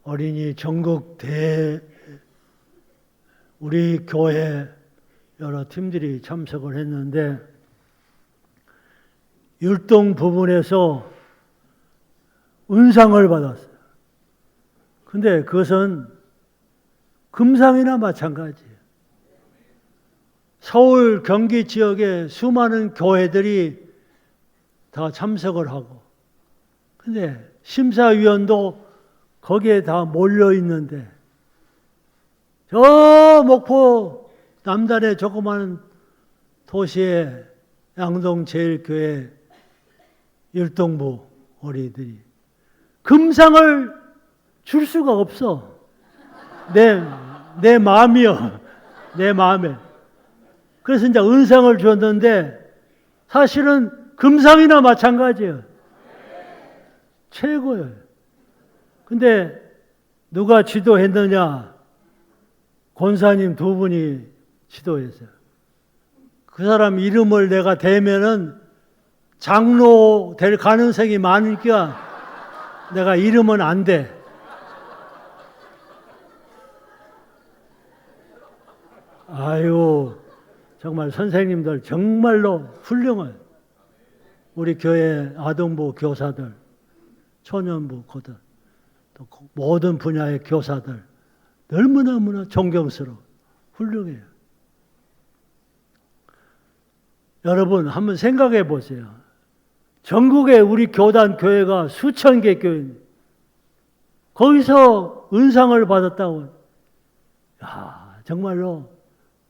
어린이 전국 우리 교회 여러 팀들이 참석을 했는데 율동 부분에서 은상을 받았어요. 근데 그것은 금상이나 마찬가지예요. 서울, 경기 지역의 수많은 교회들이 다 참석을 하고, 근데 심사위원도 거기에 다 몰려 있는데, 저 목포 남단의 조그마한 도시의 양동제일교회 율동부 어린이들이 금상을 줄 수가 없어. 내 마음이요. 내 마음에. 그래서 이제 은상을 줬는데 사실은 금상이나 마찬가지예요. 최고예요. 근데 누가 지도했느냐? 권사님 두 분이 지도했어요. 그 사람 이름을 내가 대면은 장로 될 가능성이 많으니까 내가 이름은 안 돼. 아유, 정말 선생님들 정말로 훌륭한 우리 교회 아동부 교사들, 초년부 고등, 또 모든 분야의 교사들 너무너무나 존경스러워 훌륭해요. 여러분 한번 생각해 보세요. 전국에 우리 교단 교회가 수천 개 교회인데 거기서 은상을 받았다고. 야, 정말로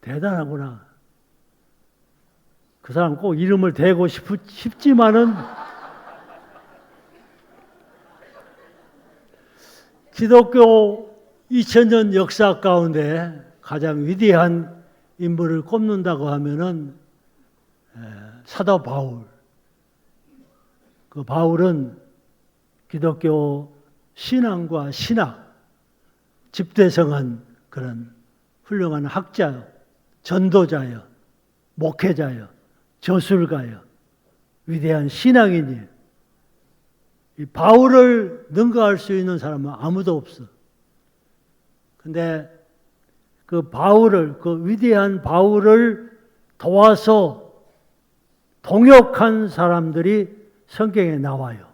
대단하구나. 그 사람 꼭 이름을 대고 싶지만은 기독교 2000년 역사 가운데 가장 위대한 인물을 꼽는다고 하면은 사도 바울. 그 바울은 기독교 신앙과 신학 집대성한 그런 훌륭한 학자요, 전도자요, 목회자요, 저술가요, 위대한 신앙인이에요. 이 바울을 능가할 수 있는 사람은 아무도 없어. 근데 그 바울을, 그 위대한 바울을 도와서 동역한 사람들이 성경에 나와요.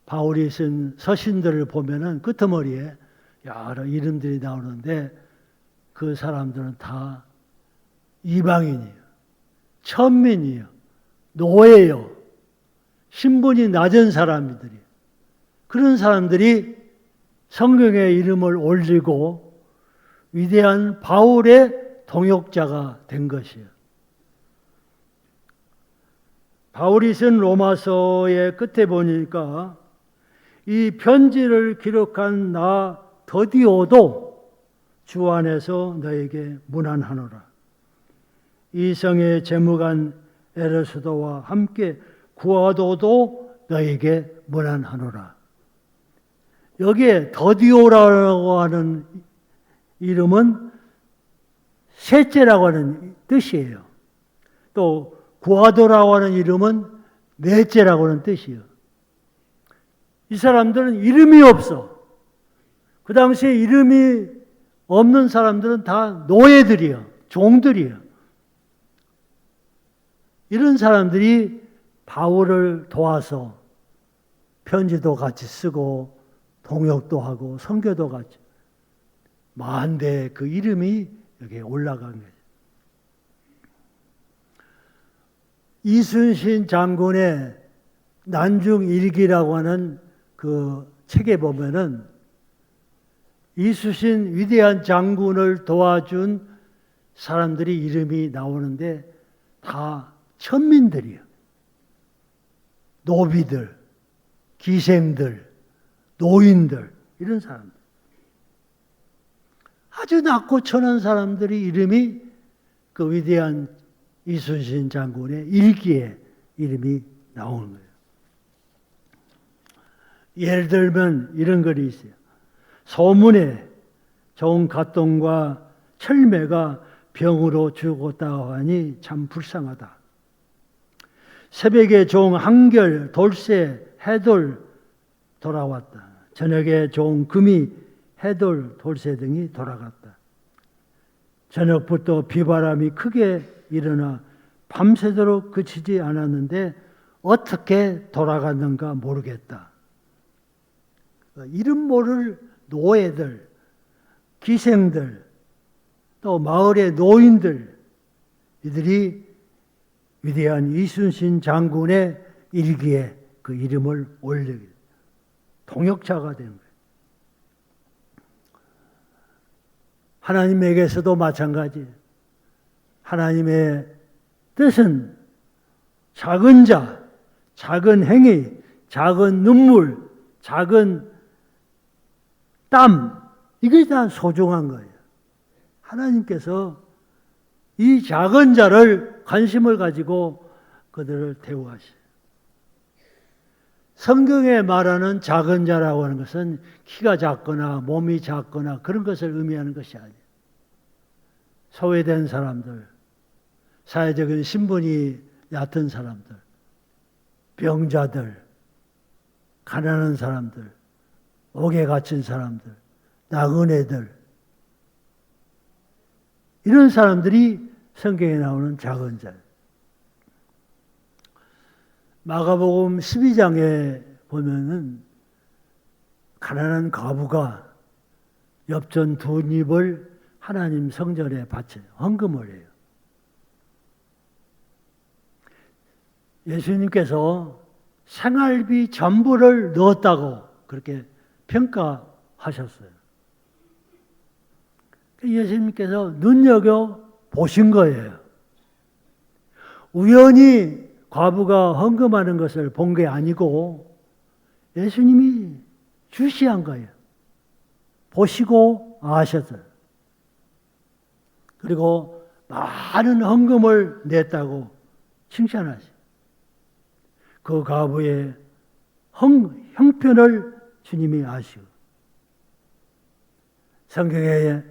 바울이 쓴 서신들을 보면은 끄트머리에 여러 이름들이 나오는데 그 사람들은 다 이방인이에요. 천민이에요. 노예요. 신분이 낮은 사람들이에요. 그런 사람들이 성경의 이름을 올리고 위대한 바울의 동역자가 된 것이에요. 바울이 쓴 로마서의 끝에 보니까 이 편지를 기록한 나 더디오도 주 안에서 너에게 문안하노라. 이 성의 재무관 에르수도와 함께 구아도도 너에게 문안하노라. 여기에 더디오라고 하는 이름은 셋째라고 하는 뜻이에요. 또 구아도라고 하는 이름은 넷째라고 하는 뜻이에요. 이 사람들은 이름이 없어. 그 당시에 이름이 없는 사람들은 다 노예들이에요. 종들이에요. 이런 사람들이 바울을 도와서 편지도 같이 쓰고 동역도 하고 선교도 같이 많은데 그 이름이 여기에 올라간 거예요. 이순신 장군의 난중일기라고 하는 그 책에 보면은 이순신 위대한 장군을 도와준 사람들이 이름이 나오는데 다 천민들이에요. 노비들, 기생들, 노인들 이런 사람들. 아주 낮고 천한 사람들이 이름이 그 위대한 이순신 장군의 일기에 이름이 나오는 거예요. 예를 들면 이런 글이 있어요. 소문에 종갓동과 철매가 병으로 죽었다고 하니 참 불쌍하다. 새벽에 종 한결 돌쇠 해돌 돌아왔다. 저녁에 좋은 금이 해돌, 돌쇠 등이 돌아갔다. 저녁부터 비바람이 크게 일어나 밤새도록 그치지 않았는데 어떻게 돌아갔는가 모르겠다. 이름 모를 노예들, 기생들, 또 마을의 노인들, 이들이 위대한 이순신 장군의 일기에 그 이름을 올리게 동역자가 된 거예요. 하나님에게서도 마찬가지예요. 하나님의 뜻은 작은 자, 작은 행위, 작은 눈물, 작은 땀, 이게 다 소중한 거예요. 하나님께서 이 작은 자를 관심을 가지고 그들을 대우하셔요. 성경에 말하는 작은 자라고 하는 것은 키가 작거나 몸이 작거나 그런 것을 의미하는 것이 아니에요. 소외된 사람들, 사회적인 신분이 얕은 사람들, 병자들, 가난한 사람들, 옥에 갇힌 사람들, 나그네들, 이런 사람들이 성경에 나오는 작은 자예요. 마가복음 12장에 보면은 가난한 과부가 엽전 2잎을 하나님 성전에 바쳐요. 헌금을 해요. 예수님께서 생활비 전부를 넣었다고 그렇게 평가하셨어요. 예수님께서 눈여겨 보신 거예요. 우연히 과부가 헌금하는 것을 본 게 아니고 예수님이 주시한 거예요. 보시고 아셨어요. 그리고 많은 헌금을 냈다고 칭찬하시고 그 과부의 형편을 주님이 아시고 성경에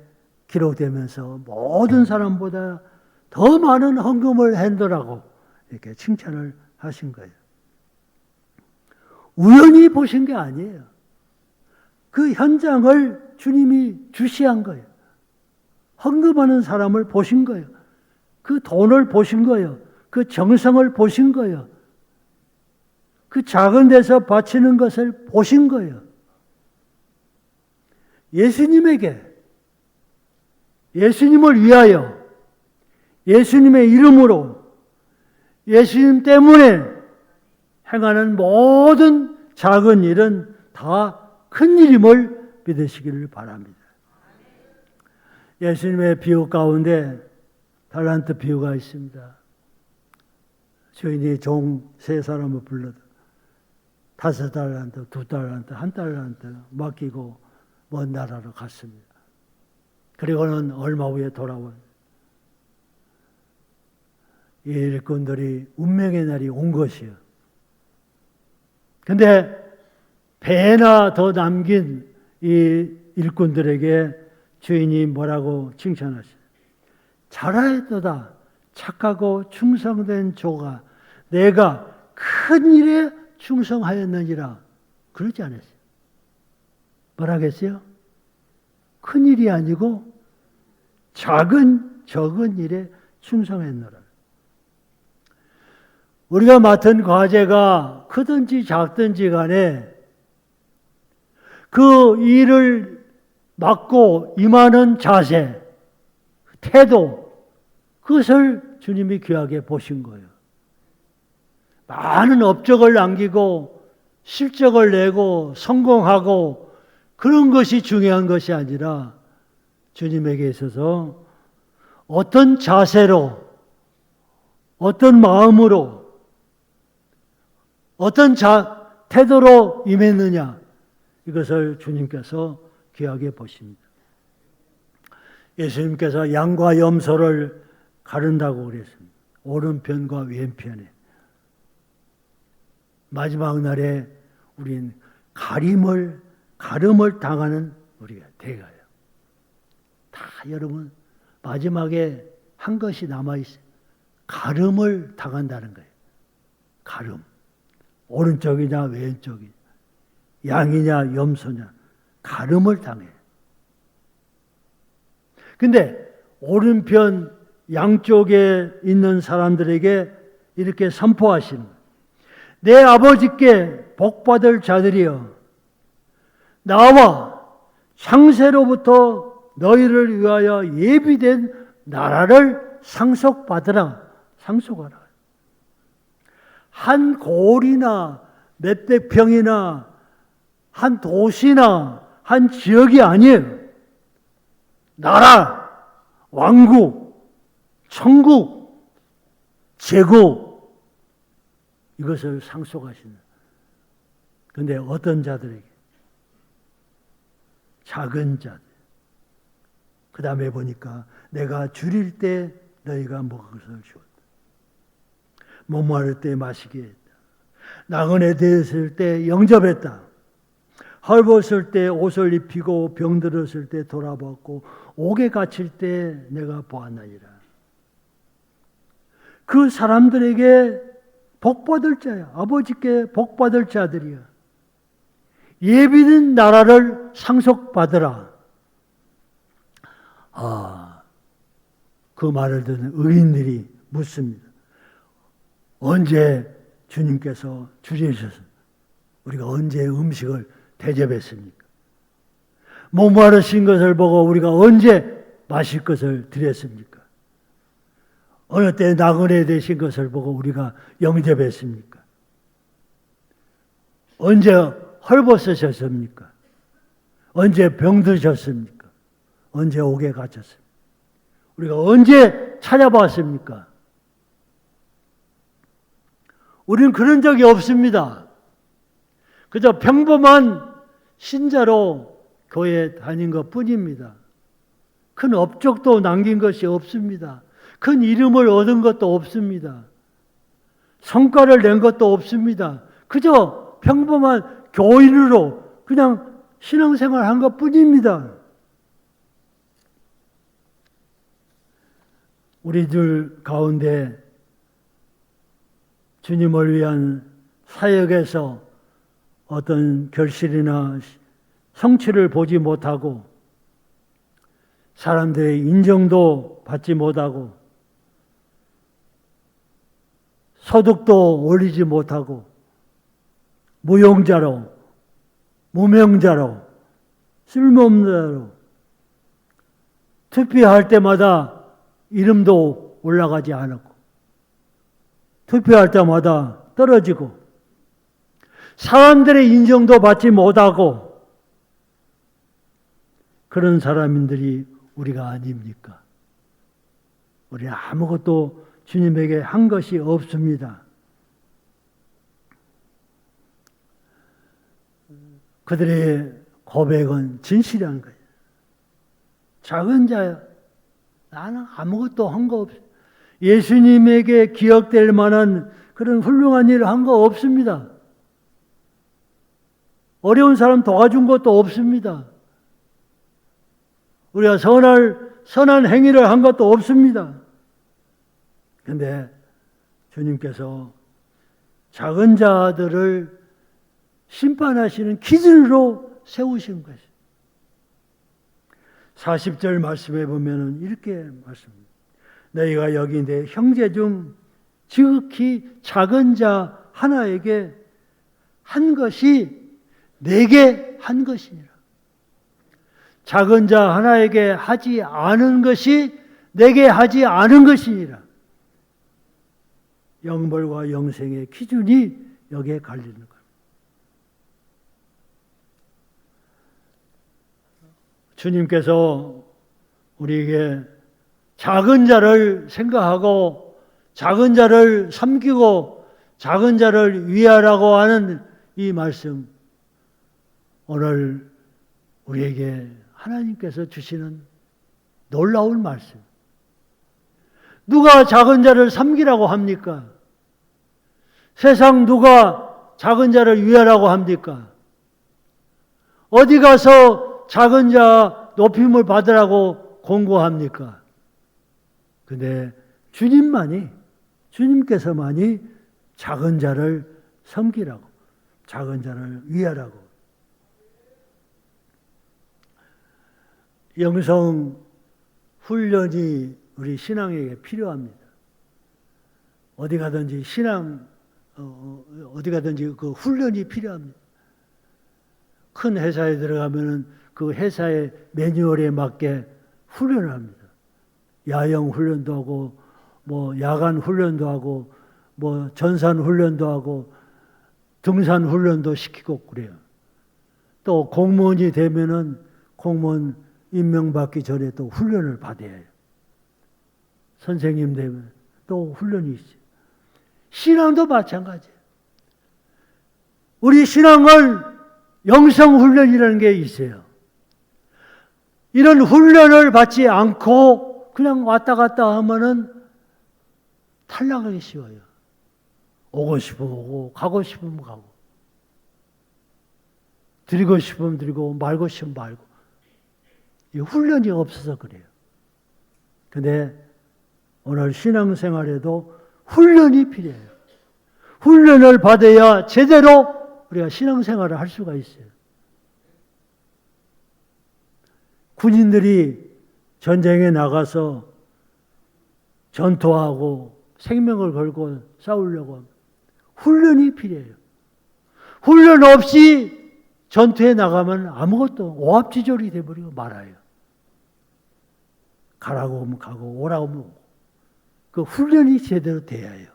기록되면서 모든 사람보다 더 많은 헌금을 한다라고 이렇게 칭찬을 하신 거예요. 우연히 보신 게 아니에요. 그 현장을 주님이 주시한 거예요. 헌금하는 사람을 보신 거예요. 그 돈을 보신 거예요. 그 정성을 보신 거예요. 그 작은 데서 바치는 것을 보신 거예요. 예수님에게, 예수님을 위하여, 예수님의 이름으로, 예수님 때문에 행하는 모든 작은 일은 다 큰 일임을 믿으시기를 바랍니다. 예수님의 비유 가운데 달란트 비유가 있습니다. 주인이 종 3사람을 불러도 5달란트, 2달란트, 1달란트 맡기고 먼 나라로 갔습니다. 그리고는 얼마 후에 돌아와요. 이 일꾼들이 운명의 날이 온 것이요. 근데 배나 더 남긴 이 일꾼들에게 주인이 뭐라고 칭찬하시죠? 잘하였도다. 착하고 충성된 조가 내가 큰 일에 충성하였느니라. 그러지 않았어요. 뭐라겠어요? 큰 일이 아니고 적은 일에 충성했노라. 우리가 맡은 과제가 크든지 작든지 간에 그 일을 맡고 임하는 자세, 태도, 그것을 주님이 귀하게 보신 거예요. 많은 업적을 남기고 실적을 내고 성공하고 그런 것이 중요한 것이 아니라 주님에게 있어서 어떤 자세로, 어떤 마음으로, 어떤 태도로 임했느냐, 이것을 주님께서 귀하게 보십니다. 예수님께서 양과 염소를 가른다고 그랬습니다. 오른편과 왼편에. 마지막 날에 우린 가름을 당하는 우리가 돼가요. 다 여러분 마지막에 한 것이 남아있어요. 가름을 당한다는 거예요. 가름. 오른쪽이나 왼쪽이. 양이냐 염소냐 가름을 당해. 근데 오른편 양쪽에 있는 사람들에게 이렇게 선포하시는 거예요. 내 아버지께 복받을 자들이여, 나와 창세로부터 너희를 위하여 예비된 나라를 상속받으라. 상속하라. 한 고을이나 몇백 평이나 한 도시나 한 지역이 아니에요. 나라, 왕국, 천국, 제국, 이것을 상속하시는. 그런데 어떤 자들에게? 작은 자들. 그 다음에 보니까 내가 줄일 때 너희가 먹을 것을 주었다. 목마를 때 마시게 했다. 나그네 되었을 때 영접했다. 헐벗을 때 옷을 입히고 병들었을 때 돌아보았고 옥에 갇힐 때 내가 보았나이다. 그 사람들에게 복받을 자야. 아버지께 복받을 자들이야. 예비된 나라를 상속받으라. 그 말을 듣는 의인들이 묻습니다. 언제 주님께서 줄이셨습니까? 우리가 언제 음식을 대접했습니까? 목마르신 것을 보고 우리가 언제 마실 것을 드렸습니까? 어느 때 나그네 되신 것을 보고 우리가 영접했습니까? 언제 헐벗으셨습니까? 언제 병드셨습니까? 언제 옥에 갇혔습니까? 우리가 언제 찾아봤습니까? 우리는 그런 적이 없습니다. 그저 평범한 신자로 교회에 다닌 것 뿐입니다. 큰 업적도 남긴 것이 없습니다. 큰 이름을 얻은 것도 없습니다. 성과를 낸 것도 없습니다. 그저 평범한 교인으로 그냥 신앙생활 한 것 뿐입니다. 우리들 가운데 주님을 위한 사역에서 어떤 결실이나 성취를 보지 못하고 사람들의 인정도 받지 못하고 소득도 올리지 못하고 무용자로 무명자로 쓸모없는 자로 투표할 때마다 이름도 올라가지 않았고 투표할 때마다 떨어지고 사람들의 인정도 받지 못하고 그런 사람들이 우리가 아닙니까? 우리는 아무것도 주님에게 한 것이 없습니다. 그들의 고백은 진실한 거예요. 작은 자야. 나는 아무것도 한 거 없어. 예수님에게 기억될 만한 그런 훌륭한 일을 한 거 없습니다. 어려운 사람 도와준 것도 없습니다. 우리가 선한 행위를 한 것도 없습니다. 그런데 주님께서 작은 자들을 심판하시는 기준으로 세우신 것이죠. 40절 말씀해 보면 이렇게 말씀합니다. 너희가 여기 내 형제 중 지극히 작은 자 하나에게 한 것이 내게 한 것이니라. 작은 자 하나에게 하지 않은 것이 내게 하지 않은 것이니라. 영벌과 영생의 기준이 여기에 갈리는 거예요. 주님께서 우리에게 작은 자를 생각하고 작은 자를 섬기고 작은 자를 위하라고 하는 이 말씀, 오늘 우리에게 하나님께서 주시는 놀라운 말씀. 누가 작은 자를 섬기라고 합니까? 세상 누가 작은 자를 위하라고 합니까? 어디 가서 작은 자 높임을 받으라고 공고합니까? 근데 주님께서만이 작은 자를 섬기라고, 작은 자를 위하라고 영성 훈련이 우리 신앙에게 필요합니다. 어디 가든지 어디 가든지 그 훈련이 필요합니다. 큰 회사에 들어가면은 그 회사의 매뉴얼에 맞게 훈련을 합니다. 야영 훈련도 하고, 뭐 야간 훈련도 하고, 뭐 전산 훈련도 하고, 등산 훈련도 시키고 그래요. 또 공무원이 되면은 공무원 임명받기 전에 또 훈련을 받아야 해요. 선생님 되면 또 훈련이 있어요. 신앙도 마찬가지예요. 우리 신앙을 영성훈련이라는 게 있어요. 이런 훈련을 받지 않고 그냥 왔다 갔다 하면은 탈락하기 쉬워요. 오고 싶으면 오고, 가고 싶으면 가고, 드리고 싶으면 드리고, 말고 싶으면 말고. 이 훈련이 없어서 그래요. 근데 오늘 신앙생활에도 훈련이 필요해요. 훈련을 받아야 제대로 우리가 신앙생활을 할 수가 있어요. 군인들이 전쟁에 나가서 전투하고 생명을 걸고 싸우려고 합니다. 훈련이 필요해요. 훈련 없이 전투에 나가면 아무것도 오합지졸이 돼버리고 말아요. 가라고 하면 가고 오라고 하면 오고. 그 훈련이 제대로 돼야 해요.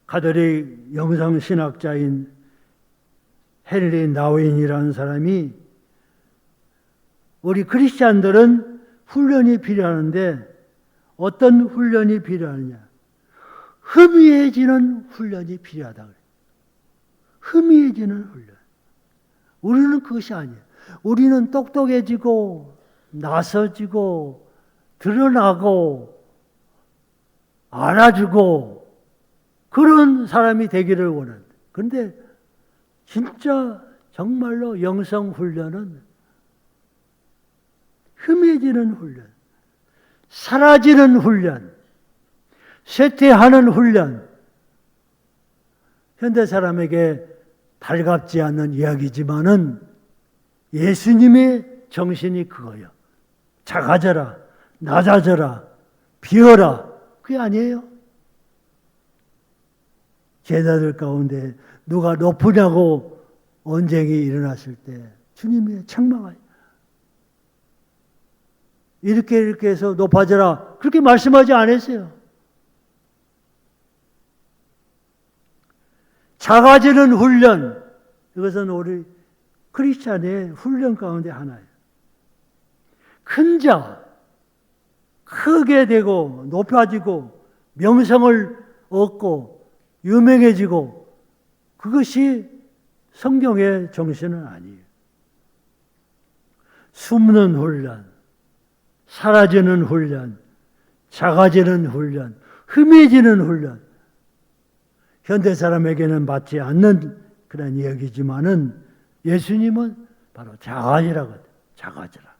가톨릭 영성신학자인 헨리 나우인이라는 사람이 우리 크리스찬들은 훈련이 필요하는데 어떤 훈련이 필요하느냐? 희미해지는 훈련이 필요하다 그래요. 희미해지는 훈련. 우리는 그것이 아니에요. 우리는 똑똑해지고 나서지고 드러나고 알아주고 그런 사람이 되기를 원한다. 그런데 진짜 정말로 영성훈련은 희미해지는 훈련, 사라지는 훈련, 쇠퇴하는 훈련. 현대 사람에게 달갑지 않는 이야기지만은 예수님의 정신이 그거예요. 작아져라, 낮아져라, 비어라. 그게 아니에요. 제자들 가운데 누가 높으냐고 언쟁이 일어났을 때 주님이 책망하요. 이렇게 해서 높아져라. 그렇게 말씀하지 않았어요. 작아지는 훈련. 이것은 우리 크리스찬의 훈련 가운데 하나예요. 큰 자, 크게 되고 높아지고 명성을 얻고 유명해지고 그것이 성경의 정신은 아니에요. 숨는 훈련, 사라지는 훈련, 작아지는 훈련, 희미해지는 훈련. 현대 사람에게는 맞지 않는 그런 이야기지만은 예수님은 바로 작아지라고 해요. 작아지라.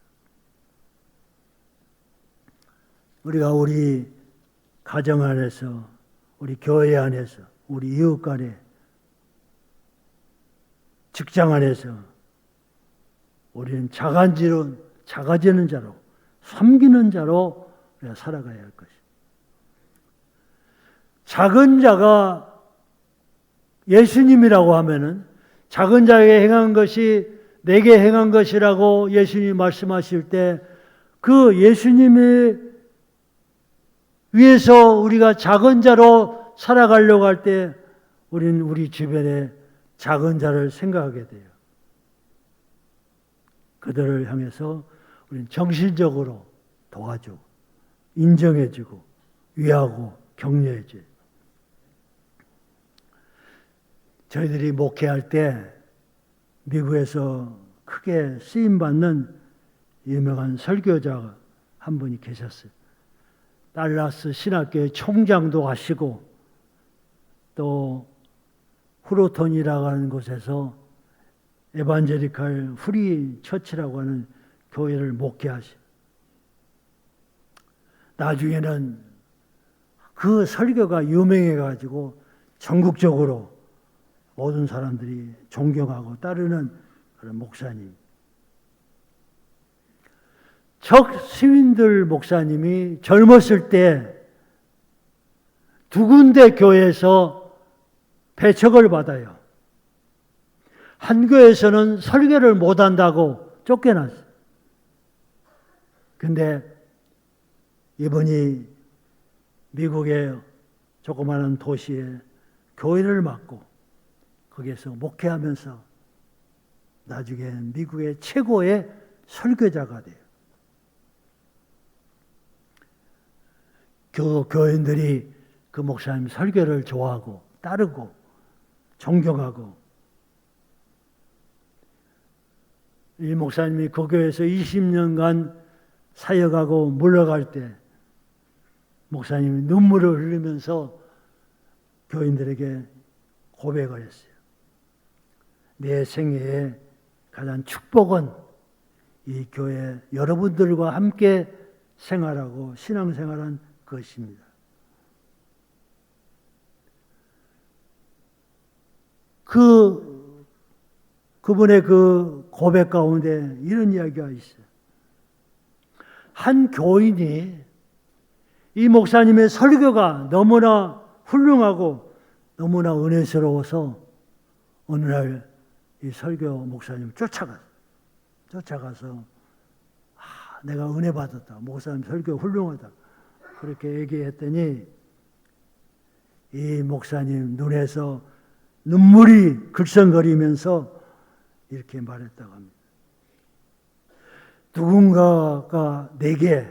우리가 우리 가정 안에서, 우리 교회 안에서, 우리 이웃 간에, 직장 안에서 우리는 작아지는 자로, 섬기는 자로 우리가 살아가야 할 것이다. 작은 자가 예수님이라고 하면은 작은 자에게 행한 것이 내게 행한 것이라고 예수님이 말씀하실 때 그 예수님의 위해서 우리가 작은 자로 살아가려고 할 때 우리는 우리 주변에 작은 자를 생각하게 돼요. 그들을 향해서 우리는 정신적으로 도와주고 인정해주고 위하고 격려해줘요. 저희들이 목회할 때 미국에서 크게 쓰임받는 유명한 설교자 한 분이 계셨어요. 달라스 신학교의 총장도 하시고 또 후로톤이라고 하는 곳에서 에반제리칼 프리 처치라고 하는 교회를 목회하시. 나중에는 그 설교가 유명해가지고 전국적으로 모든 사람들이 존경하고 따르는 그런 목사님. 척 스윈들 목사님이 젊었을 때 두 군데 교회에서 배척을 받아요. 한 교회에서는 설교를 못한다고 쫓겨났어요. 근데 이분이 미국의 조그마한 도시에 교회를 맡고 거기에서 목회하면서 나중에 미국의 최고의 설교자가 돼요. 교인들이 그 목사님 설교를 좋아하고 따르고 존경하고, 이 목사님이 그 교회에서 20년간 사역하고 물러갈 때 목사님이 눈물을 흘리면서 교인들에게 고백을 했어요. 내 생애의 가장 축복은 이 교회 여러분들과 함께 생활하고 신앙생활한 것입니다. 그분의 그 고백 가운데 이런 이야기가 있어요. 한 교인이 이 목사님의 설교가 너무나 훌륭하고 너무나 은혜스러워서 어느 날 이 설교 목사님을 쫓아가서 내가 은혜 받았다. 목사님 설교 훌륭하다. 그렇게 얘기했더니 이 목사님 눈에서 눈물이 글썽거리면서 이렇게 말했다고 합니다. 누군가가 내게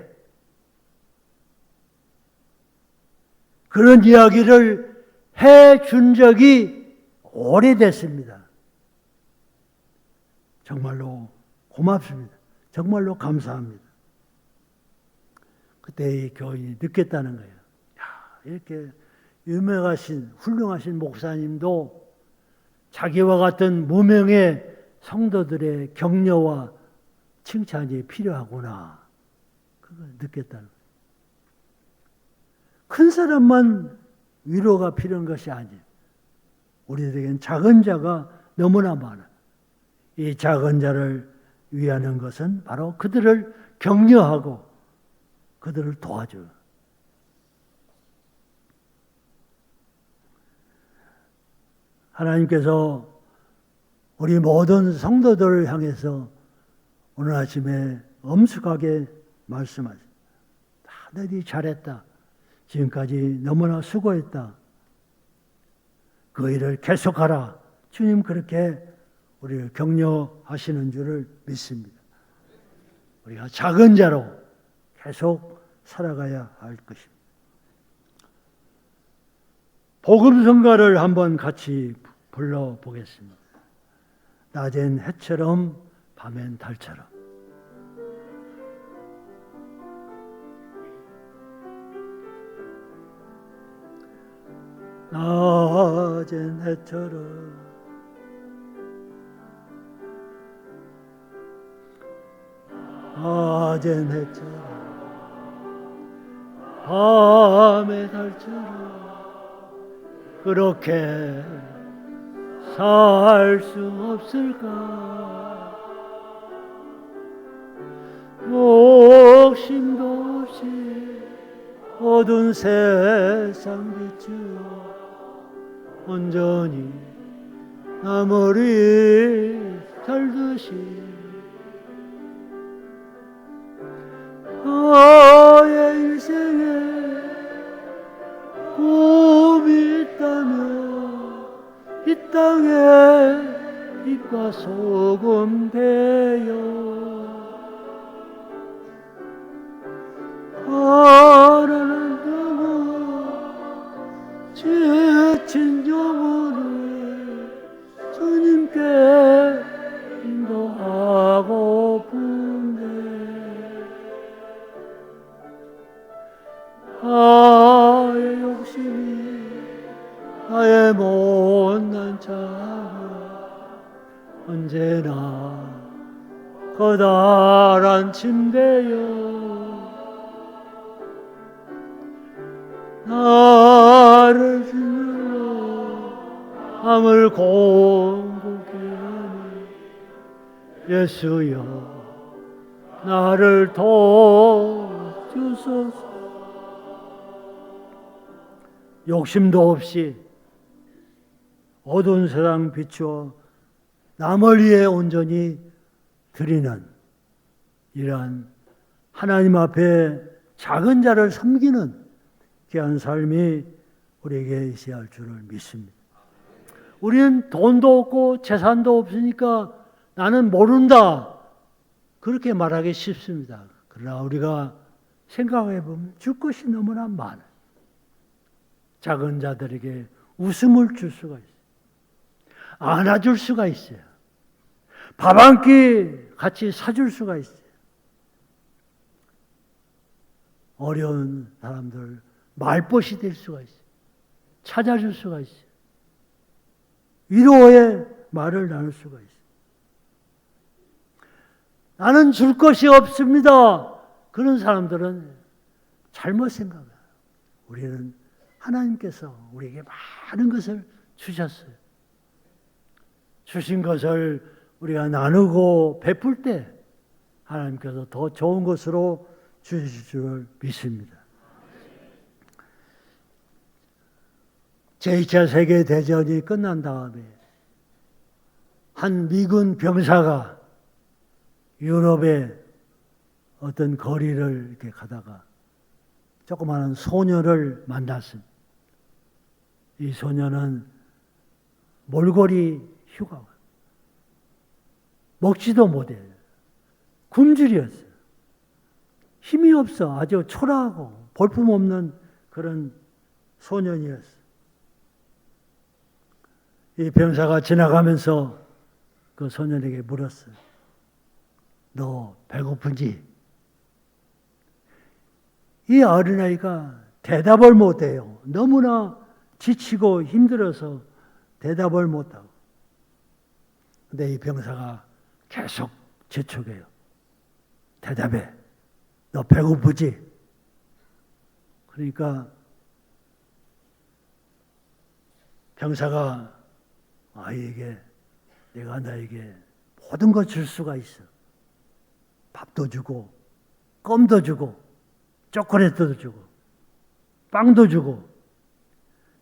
그런 이야기를 해준 적이 오래됐습니다. 정말로 고맙습니다. 정말로 감사합니다. 그때 이 교인이 느꼈다는 거예요. 이렇게 유명하신 훌륭하신 목사님도 자기와 같은 무명의 성도들의 격려와 칭찬이 필요하구나. 그걸 느꼈다는 거예요. 큰 사람만 위로가 필요한 것이 아니에요. 우리들에겐 작은 자가 너무나 많아. 이 작은 자를 위하는 것은 바로 그들을 격려하고 그들을 도와줘요. 하나님께서 우리 모든 성도들을 향해서 오늘 아침에 엄숙하게 말씀하세요. 너희 잘했다. 지금까지 너무나 수고했다. 그 일을 계속하라. 주님 그렇게 우리를 격려하시는 줄을 믿습니다. 우리가 작은 자로 계속 살아가야 할 것입니다. 복음성가를 한번 같이 불러보겠습니다. 낮엔 해처럼 밤엔 달처럼. 낮엔 해처럼 낮엔 해처럼 밤의 달처럼 그렇게 살 수 없을까? 욕심도 없이 어두운 세상 비추어 온전히 나 머리 살듯이 나의 인생에 꿈이 있다면 이 땅에 빛과 소금 되어 가라앉아 지친 영혼을 주님께 인도하고픈데 나의 욕심이 나의 못난 자가 언제나 커다란 침대여 나를 주물러 밤을 공고케 하니 예수여 나를 도와주소서. 욕심도 없이 어두운 세상 비추어 남을 위해 온전히 드리는 이러한 하나님 앞에 작은 자를 섬기는 귀한 삶이 우리에게 있어야 할 줄을 믿습니다. 우리는 돈도 없고 재산도 없으니까 나는 모른다, 그렇게 말하기 쉽습니다. 그러나 우리가 생각해 보면 줄 것이 너무나 많아요. 작은 자들에게 웃음을 줄 수가 있어요. 안아줄 수가 있어요. 밥 한 끼 같이 사줄 수가 있어요. 어려운 사람들 말벗이 될 수가 있어요. 찾아줄 수가 있어요. 위로의 말을 나눌 수가 있어요. 나는 줄 것이 없습니다, 그런 사람들은 잘못 생각해요. 우리는 하나님께서 우리에게 많은 것을 주셨어요. 주신 것을 우리가 나누고 베풀 때 하나님께서 더 좋은 것으로 주실 줄 믿습니다. 제2차 세계대전이 끝난 다음에 한 미군 병사가 유럽의 어떤 거리를 이렇게 가다가 조그마한 소녀를 만났습니다. 이 소녀는 몰골이 휴가, 먹지도 못해, 굶주렸어요. 힘이 없어, 아주 초라하고 볼품없는 그런 소년이었어요. 이 병사가 지나가면서 그 소년에게 물었어요. 너 배고픈지? 이 어린아이가 대답을 못해요. 너무나 지치고 힘들어서 대답을 못하고. 근데 이 병사가 계속 재촉해요. 대답해. 너 배고프지? 그러니까 병사가 아이에게, 내가 나에게 모든 걸 줄 수가 있어. 밥도 주고 껌도 주고 초콜릿도 주고 빵도 주고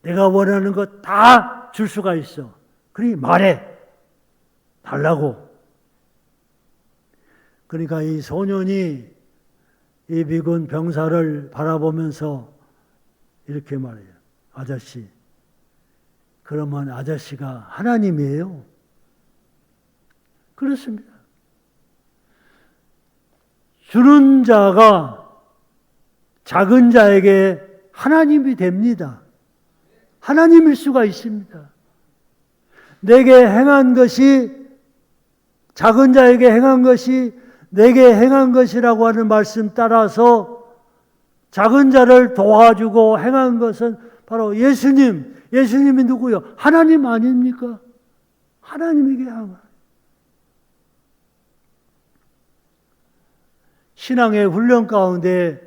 내가 원하는 것 다 줄 수가 있어. 그러니 말해. 달라고. 그러니까 이 소년이 이 미군 병사를 바라보면서 이렇게 말해요. 아저씨, 그러면 아저씨가 하나님이에요? 그렇습니다. 주는 자가 작은 자에게 하나님이 됩니다. 하나님일 수가 있습니다. 내게 행한 것이, 작은 자에게 행한 것이 내게 행한 것이라고 하는 말씀 따라서 작은 자를 도와주고 행한 것은 바로 예수님. 예수님이 누구요? 하나님 아닙니까? 하나님에게 행한 것. 신앙의 훈련 가운데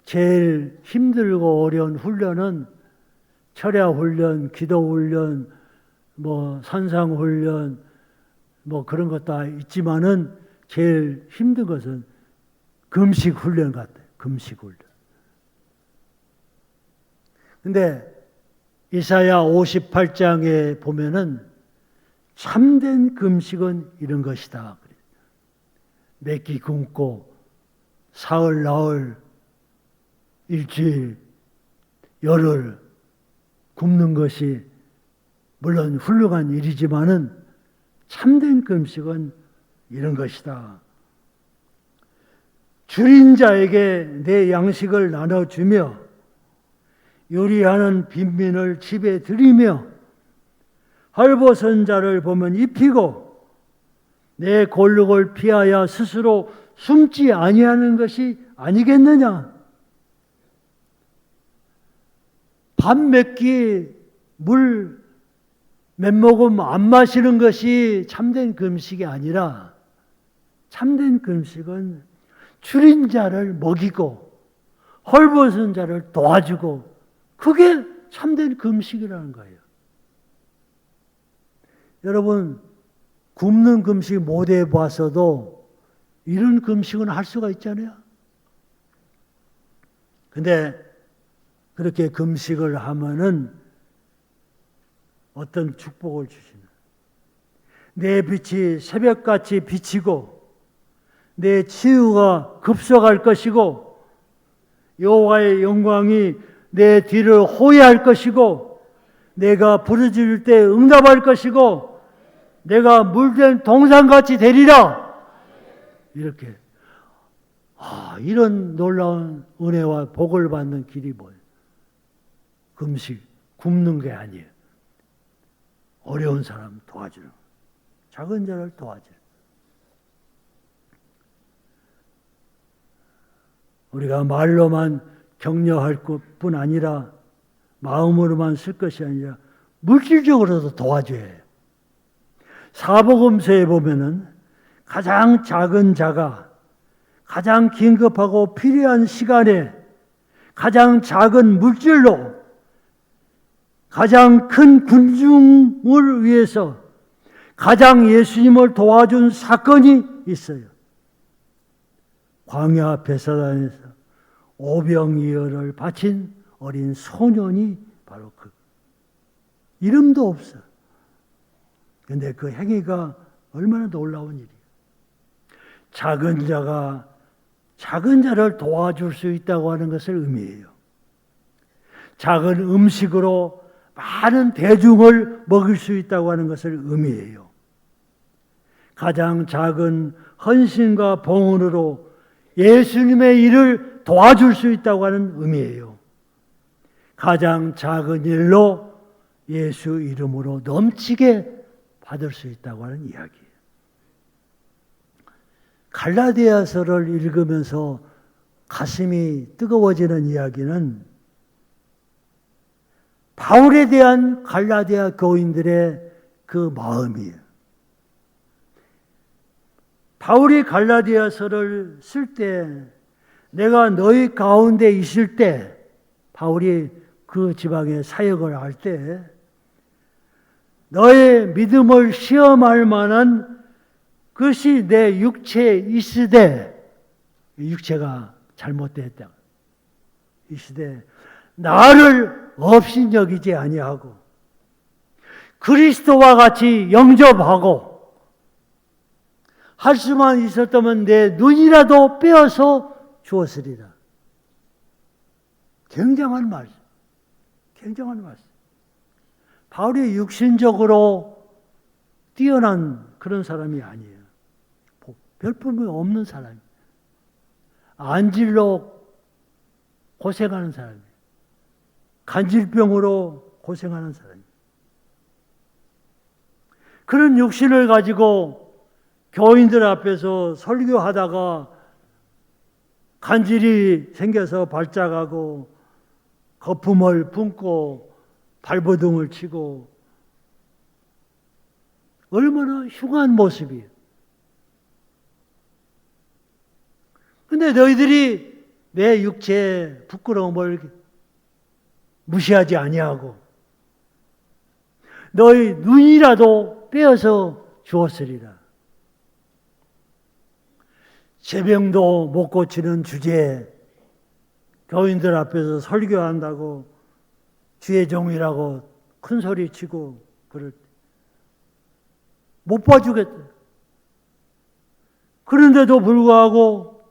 제일 힘들고 어려운 훈련은 철야 훈련, 기도 훈련, 산상 훈련, 그런 것 다 있지만은 제일 힘든 것은 금식 훈련 같아요. 금식 훈련. 근데 이사야 58장에 보면은 참된 금식은 이런 것이다. 몇 끼 굶고 사흘, 나흘, 일주일, 열흘 굶는 것이 물론 훌륭한 일이지만은 참된 금식은 이런 것이다. 줄인 자에게 내 양식을 나눠주며 요리하는 빈민을 집에 들이며 헐벗은 자를 보면 입히고 내 골육을 피하여 스스로 숨지 아니하는 것이 아니겠느냐. 밥 몇 끼, 물 몇 모금 안 마시는 것이 참된 금식이 아니라 참된 금식은 줄인 자를 먹이고 헐벗은 자를 도와주고 그게 참된 금식이라는 거예요. 여러분, 굶는 금식 못 해봤어도 이런 금식은 할 수가 있잖아요. 근데 그렇게 금식을 하면은 어떤 축복을 주시나. 내 빛이 새벽같이 비치고 내 치유가 급속할 것이고 여호와의 영광이 내 뒤를 호위할 것이고 내가 부르짖을 때 응답할 것이고 내가 물된 동산같이 되리라. 이렇게 이런 놀라운 은혜와 복을 받는 길이 뭐예요? 금식, 굶는 게 아니에요. 어려운 사람 도와주는, 작은 자를 도와주는. 우리가 말로만 격려할 것뿐 아니라 마음으로만 쓸 것이 아니라 물질적으로도 도와줘야 해요. 사복음서에 보면은 가장 작은 자가 가장 긴급하고 필요한 시간에 가장 작은 물질로 가장 큰 군중을 위해서 가장 예수님을 도와준 사건이 있어요. 광야 베사단에서 오병이어를 바친 어린 소년이 바로 그 이름도 없어. 근데 그 행위가 얼마나 놀라운 일이에요. 작은 자가 작은 자를 도와줄 수 있다고 하는 것을 의미해요. 작은 음식으로 많은 대중을 먹일 수 있다고 하는 것을 의미해요. 가장 작은 헌신과 봉헌으로 예수님의 일을 도와줄 수 있다고 하는 의미예요. 가장 작은 일로 예수 이름으로 넘치게 받을 수 있다고 하는 이야기예요. 갈라디아서를 읽으면서 가슴이 뜨거워지는 이야기는 바울에 대한 갈라디아 교인들의 그 마음이에요. 바울이 갈라디아서를 쓸 때 내가 너희 가운데 있을 때 바울이 그 지방에 사역을 할 때 너의 믿음을 시험할 만한 그것이 내 육체에 있으되 육체가 잘못됐다. 있으되 나를 업신여기지 아니하고 그리스도와 같이 영접하고 할 수만 있었다면 내 눈이라도 빼어서 주었으리라. 굉장한 말씀. 굉장한 말씀. 바울이 육신적으로 뛰어난 그런 사람이 아니에요. 별품이 없는 사람이에요. 안질로 고생하는 사람이에요. 간질병으로 고생하는 사람이에요. 그런 육신을 가지고 교인들 앞에서 설교하다가 간질이 생겨서 발작하고 거품을 뿜고 발버둥을 치고 얼마나 흉한 모습이에요. 근데 너희들이 내 육체의 부끄러움을 무시하지 아니하고 너희 눈이라도 빼어서 주었으리라. 제병도 못 고치는 주제에 교인들 앞에서 설교한다고 주의 종이라고 큰 소리 치고 그럴 때 못 봐주겠다. 그런데도 불구하고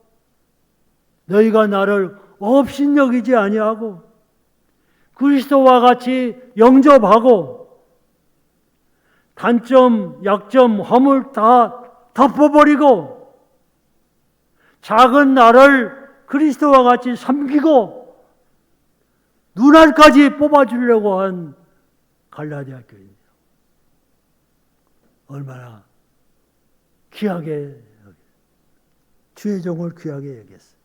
너희가 나를 업신여기지 아니하고 그리스도와 같이 영접하고 단점, 약점, 허물 다 덮어버리고 작은 나를 그리스도와 같이 섬기고 눈알까지 뽑아주려고 한 갈라디아 교인들. 얼마나 귀하게 주의 종을 귀하게 여겼어요.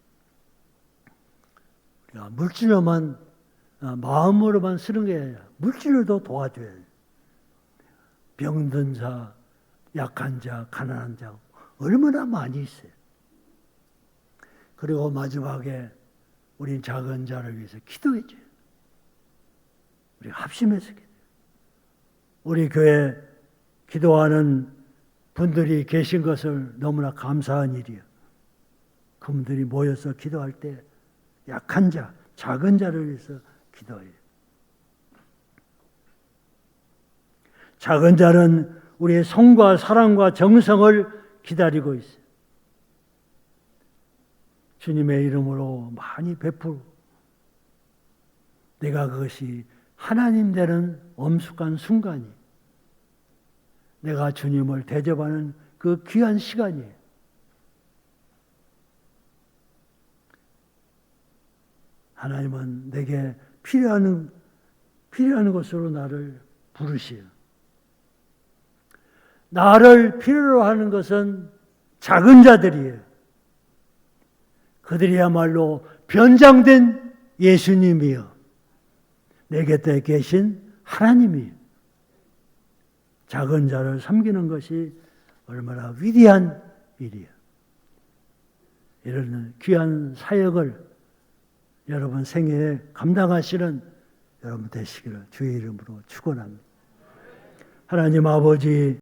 우리가 물질로만 마음으로만 쓰는 게 아니라 물질로도 도와줘야 해요. 병든 자, 약한 자, 가난한 자 얼마나 많이 있어요. 그리고 마지막에 우리 작은 자를 위해서 기도해줘요. 우리 합심해서 기도해요. 우리 교회 기도하는 분들이 계신 것을 너무나 감사한 일이에요. 그분들이 모여서 기도할 때 약한 자, 작은 자를 위해서 기도해요. 작은 자는 우리의 성과 사랑과 정성을 기다리고 있어요. 주님의 이름으로 많이 베풀고 내가 그것이 하나님 되는 엄숙한 순간이 내가 주님을 대접하는 그 귀한 시간이에요. 하나님은 내게 필요한 것으로 나를 부르시오. 나를 필요로 하는 것은 작은 자들이에요. 그들이야말로 변장된 예수님이요. 내 곁에 계신 하나님이요. 작은 자를 섬기는 것이 얼마나 위대한 일이에요. 이런 귀한 사역을 여러분 생애에 감당하시는 여러분 되시기를 주의 이름으로 축원합니다. 하나님 아버지,